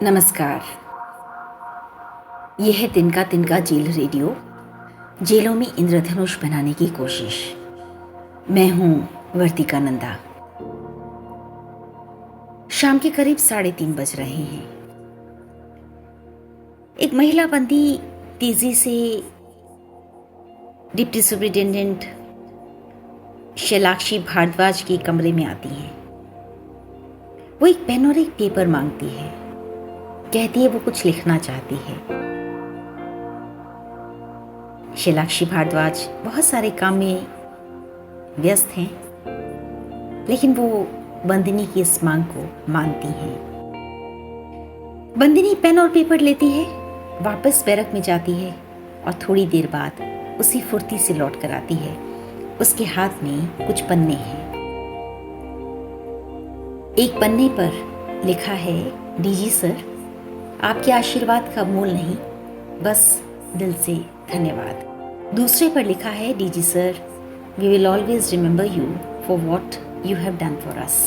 नमस्कार। यह है तिनका तिनका जेल रेडियो। जेलों में इंद्रधनुष बनाने की कोशिश। मैं हूं वर्तिका नंदा। शाम के करीब 3:30 बज रहे हैं। एक महिला बंदी तेजी से डिप्टी सुपरिटेंडेंट शैलाक्षी भारद्वाज के कमरे में आती है। वो एक पेन और एक पेपर मांगती है। कहती है वो कुछ लिखना चाहती है। शैलाक्षी भारद्वाज बहुत सारे काम में व्यस्त हैं, लेकिन वो बंदिनी की इस मांग को मानती हैं। बंदिनी पेन और पेपर लेती है, वापस बैरक में जाती है और थोड़ी देर बाद उसी फुर्ती से लौट कर आती है। उसके हाथ में कुछ पन्ने हैं। एक पन्ने पर लिखा है, डीजी सर, आपके आशीर्वाद का मोल नहीं, बस दिल से धन्यवाद। दूसरे पर लिखा है, DG sir, we will always remember you for what you have done for us.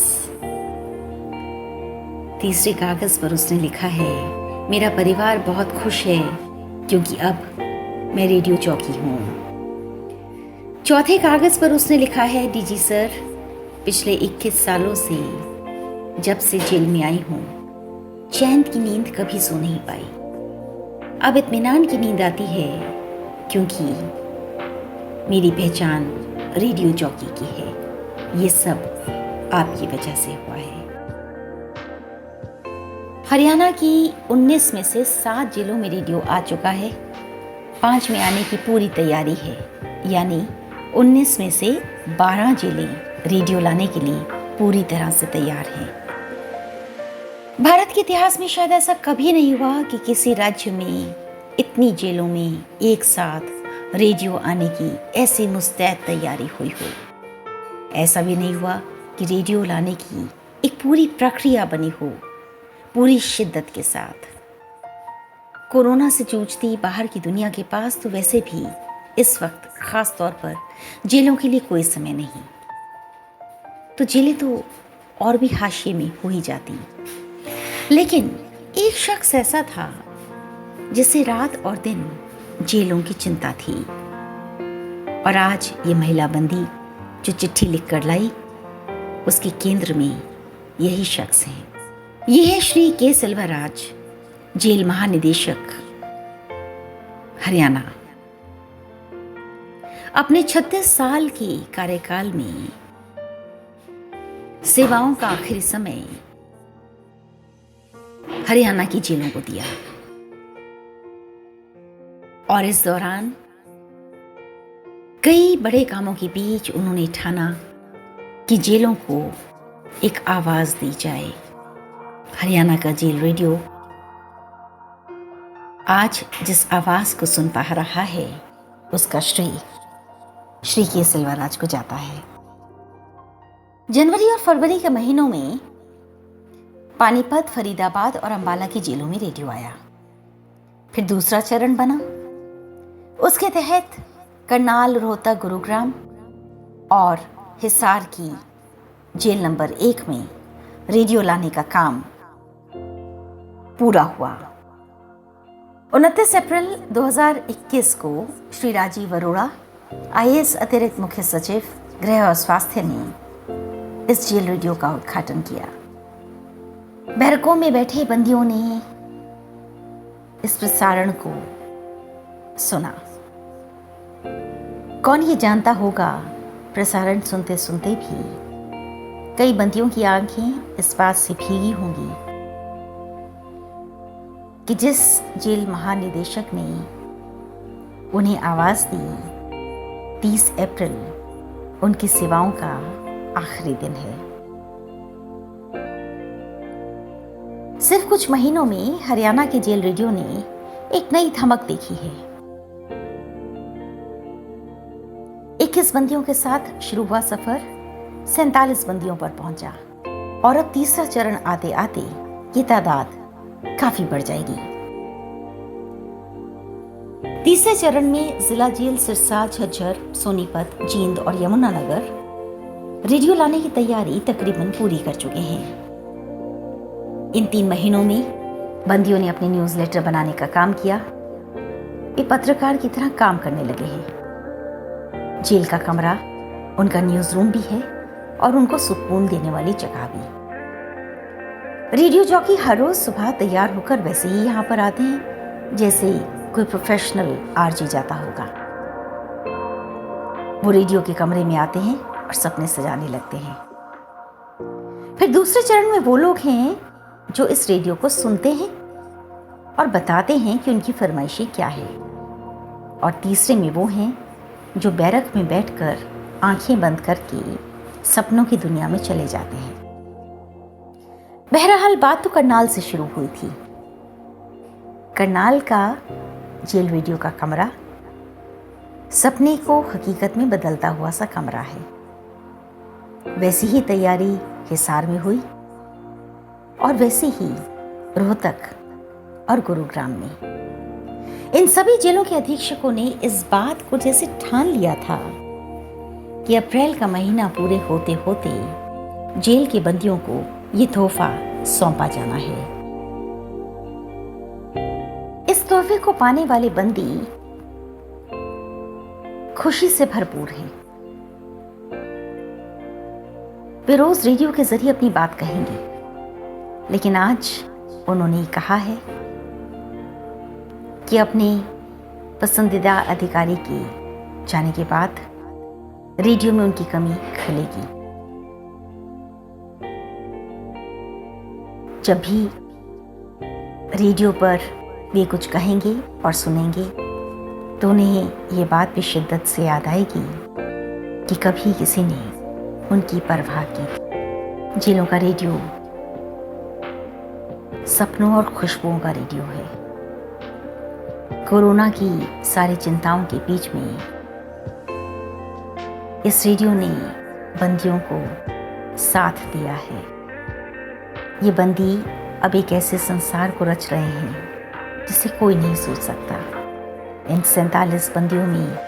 तीसरे कागज पर उसने लिखा है, मेरा परिवार बहुत खुश है क्योंकि अब मैं रेडियो चौकी हूँ। चौथे कागज पर उसने लिखा है, डीजी सर, पिछले 21 सालों से जब से जेल में आई हूँ, चैन की नींद कभी सो नहीं पाई। अब इत्मीनान की नींद आती है क्योंकि मेरी पहचान रेडियो चौकी की है। ये सब आपकी वजह से हुआ है। हरियाणा की 19 में से 7 जेलों में रेडियो आ चुका है। 5 में आने की पूरी तैयारी है, यानी 19 में से 12 जेलें रेडियो लाने के लिए पूरी तरह से तैयार हैं। भारत के इतिहास में शायद ऐसा कभी नहीं हुआ कि किसी राज्य में इतनी जेलों में एक साथ रेडियो आने की ऐसी मुस्तैद तैयारी हुई हो। ऐसा भी नहीं हुआ कि रेडियो लाने की एक पूरी प्रक्रिया बनी हो, पूरी शिद्दत के साथ। कोरोना से जूझती बाहर की दुनिया के पास तो वैसे भी इस वक्त खास तौर पर जेलों के लिए कोई समय नहीं, तो जेलें तो और भी हाशिए में हो ही जाती। लेकिन एक शख्स ऐसा था जिसे रात और दिन जेलों की चिंता थी, और आज ये महिला बंदी जो चिट्ठी लिख कर लाई, उसके केंद्र में यही शख्स है। ये है श्री के सेल्वराज, जेल महानिदेशक हरियाणा। अपने 36 साल के कार्यकाल में सेवाओं का आखिरी समय हरियाणा की जेलों को दिया, और इस दौरान कई बड़े कामों के बीच उन्होंने ठाना कि जेलों को एक आवाज दी जाए। हरियाणा का जेल रेडियो आज जिस आवाज को सुन पा रहा है, उसका श्रेय श्री के सेल्वराज को जाता है। जनवरी और फरवरी के महीनों में पानीपत, फरीदाबाद और अंबाला की जेलों में रेडियो आया। फिर दूसरा चरण बना। उसके तहत करनाल, रोहतक, गुरुग्राम और हिसार की जेल नंबर 1 में रेडियो लाने का काम पूरा हुआ। 29 अप्रैल 2021 को श्री राजीव अरोड़ा, IAS अतिरिक्त मुख्य सचिव गृह और स्वास्थ्य ने इस जेल रेडियो का उद्घाटन किया। बैरकों में बैठे बंदियों ने इस प्रसारण को सुना। कौन ये जानता होगा, प्रसारण सुनते सुनते भी कई बंदियों की आंखें इस बात से भीगी होंगी कि जिस जेल महानिदेशक ने उन्हें आवाज दी, 30 अप्रैल उनकी सेवाओं का आखिरी दिन है। सिर्फ कुछ महीनों में हरियाणा के जेल रेडियो ने एक नई धमक देखी है। 21 बंदियों के साथ शुरू हुआ सफर 47 बंदियों पर पहुंचा, और अब तीसरा चरण आते आते ये तादाद काफी बढ़ जाएगी। तीसरे चरण में जिला जेल सिरसा, झज्जर, सोनीपत, जींद और यमुनानगर रेडियो लाने की तैयारी तकरीबन पूरी कर चुके हैं। इन 3 महीनों में बंदियों ने अपने न्यूज़ लेटर बनाने का काम किया। ये पत्रकार की तरह काम करने लगे हैं। जेल का कमरा उनका न्यूज़ रूम भी है और उनको सुकून देने वाली जगह भी। रेडियो जॉकी हर रोज सुबह तैयार होकर वैसे ही यहाँ पर आते हैं जैसे कोई प्रोफेशनल आरजे जाता होगा। वो रेडियो के कमरे में आते हैं और सपने सजाने लगते हैं। फिर दूसरे चरण में वो लोग हैं जो इस रेडियो को सुनते हैं और बताते हैं कि उनकी फरमाइशें क्या है। और तीसरे में वो हैं जो बैरक में बैठकर आंखें बंद करके सपनों की दुनिया में चले जाते हैं। बहरहाल बात तो करनाल से शुरू हुई थी। करनाल का जेल रेडियो का कमरा सपने को हकीकत में बदलता हुआ सा कमरा है। वैसी ही तैयारी हिसार में हुई और वैसे ही रोहतक और गुरुग्राम में। इन सभी जेलों के अधीक्षकों ने इस बात को जैसे ठान लिया था कि अप्रैल का महीना पूरे होते होते जेल के बंदियों को ये तोहफा सौंपा जाना है। इस तोहफे को पाने वाले बंदी खुशी से भरपूर हैं। वे रोज रेडियो के जरिए अपनी बात कहेंगे, लेकिन आज उन्होंने कहा है कि अपने पसंदीदा अधिकारी के जाने के बाद रेडियो में उनकी कमी खलेगी। जब भी रेडियो पर वे कुछ कहेंगे और सुनेंगे तो उन्हें ये बात भी शिद्दत से याद आएगी कि कभी किसी ने उनकी परवाह की। जेलों का रेडियो सपनों और खुशबुओं का रेडियो है। कोरोना की सारी चिंताओं के बीच में इस रेडियो ने बंदियों को साथ दिया है। ये बंदी अब एक ऐसे संसार को रच रहे हैं जिसे कोई नहीं सोच सकता। इन 47 बंदियों में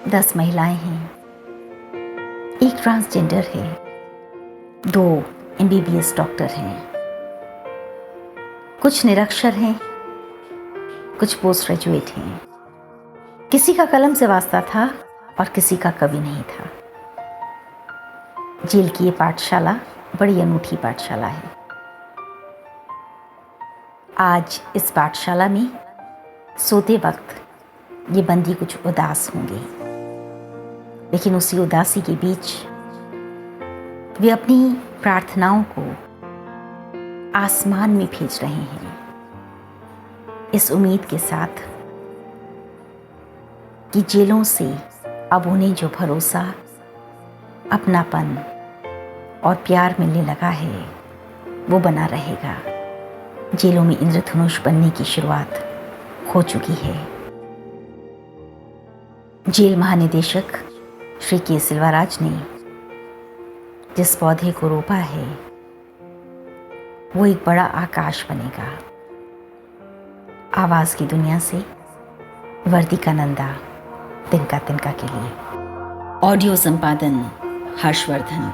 10 महिलाएं हैं, एक ट्रांसजेंडर है, 2 MBBS डॉक्टर हैं, कुछ निरक्षर हैं, कुछ पोस्ट ग्रेजुएट हैं। किसी का कलम से वास्ता था और किसी का कभी नहीं था। जेल की ये पाठशाला बड़ी अनूठी पाठशाला है। आज इस पाठशाला में सोते वक्त ये बंदी कुछ उदास होंगे, लेकिन उसी उदासी के बीच वे अपनी प्रार्थनाओं को आसमान में भेज रहे हैं, इस उम्मीद के साथ कि जेलों से अब उन्हें जो भरोसा, अपनापन और प्यार मिलने लगा है वो बना रहेगा। जेलों में इंद्रधनुष बनने की शुरुआत हो चुकी है। जेल महानिदेशक श्री के सिल्वाराज ने जिस पौधे को रोपा है वो एक बड़ा आकाश बनेगा। आवाज की दुनिया से वर्दिका नंदा, तिनका तिनका के लिए। ऑडियो संपादन हर्षवर्धन।